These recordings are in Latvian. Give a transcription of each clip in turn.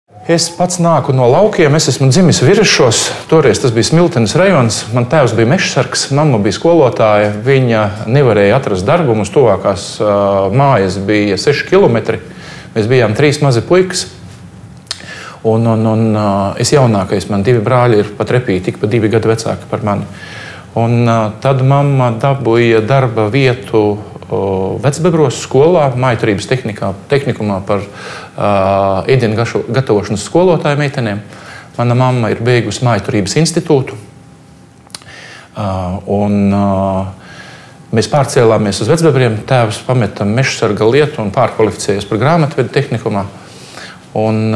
Es pats nāku no laukiem, es esmu dzimis Viršos, toreiz tas bija Smiltenes rajons. Man tēvs bija mežsargs, mamma bija skolotāja. Viņa nevarēja atrast darbu, mums tuvākās mājas bija 6 kilometri. Mēs bijām 3 mazi puikas. Un es jaunākais, man 2 brāļi ir pat repī, tik pa 2 gadu vecāki par mani. Un tad mamma dabūja darba vietu Vecbebros skolā, mājturības tehnikumā par ēdienu gatavošanas skolotāju meitenēm. Mana mamma ir beigusi mājturības institūtu. Mēs pārcēlāmies uz Vecbebriem. Tēvs pameta mežsarga lietu un pārkvalificējies par grāmatvedu tehnikumā. Un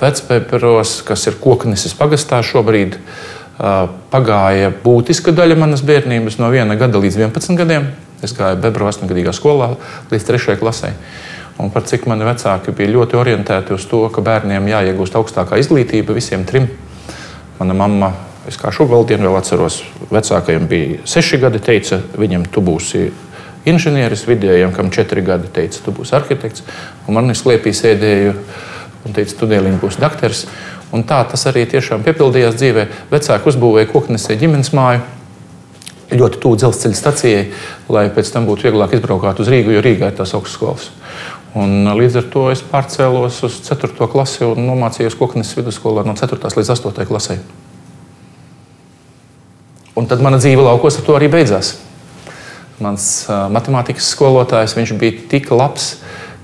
Vecbebros, kas ir Kokneses pagastā šobrīd, pagāja būtiska daļa manas bērnības no 1 gada līdz 11 gadiem. Es gāju Bebru 8-gadīgā skolā līdz 3. klasē. Un par cik mani vecāki bija ļoti orientēti uz to, ka bērniem jāiegūst augstākā izglītība visiem 3. Mana mamma, es kā šobrīd vēl atceros, vecākajam bija 6 gadi, teica, viņam tu būsi inženieris, vidējam, kam 4 gadi, teica, tu būsi arhitekts. Un man sliepī sēdēju un teica, tu dēliņ būsi dakteris. Un tā tas arī tiešām piepildījās dzīvē. Vecāki uzbūvēja Koknesē ģimenes māju, ļoti tuvu dzelzceļa stacijai, lai pēc tam būtu vieglāk izbraukāt uz Rīgu, jo Rīgā ir tās augstskolas. Un līdz ar to es pārcēlos uz 4. klasi un nomācījos Kokneses vidusskolā no 4. līdz 8. klasē. Un tad mana dzīve laukos ar to arī beidzās. Mans matemātikas skolotājs, viņš bija tik labs,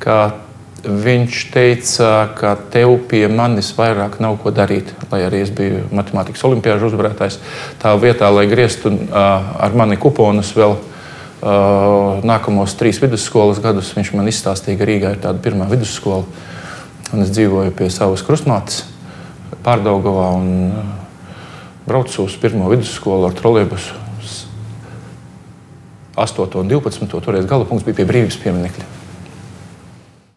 ka viņš teica, ka tev pie manis vairāk nav ko darīt, lai arī es biju matemātikas olimpiāžu uzvarētājs. Tā vietā, lai grieztu ar mani kuponus vēl nākamos 3 vidusskolas gadus, viņš man izstāstīja, ka Rīgā ir tāda pirmā vidusskola. Un es dzīvoju pie savas krustmātes Pārdaugavā un braucu uz 1. vidusskolu ar trolejbusu 8. un 12. Toreiz gala punkts bija pie Brīvības pieminekļa.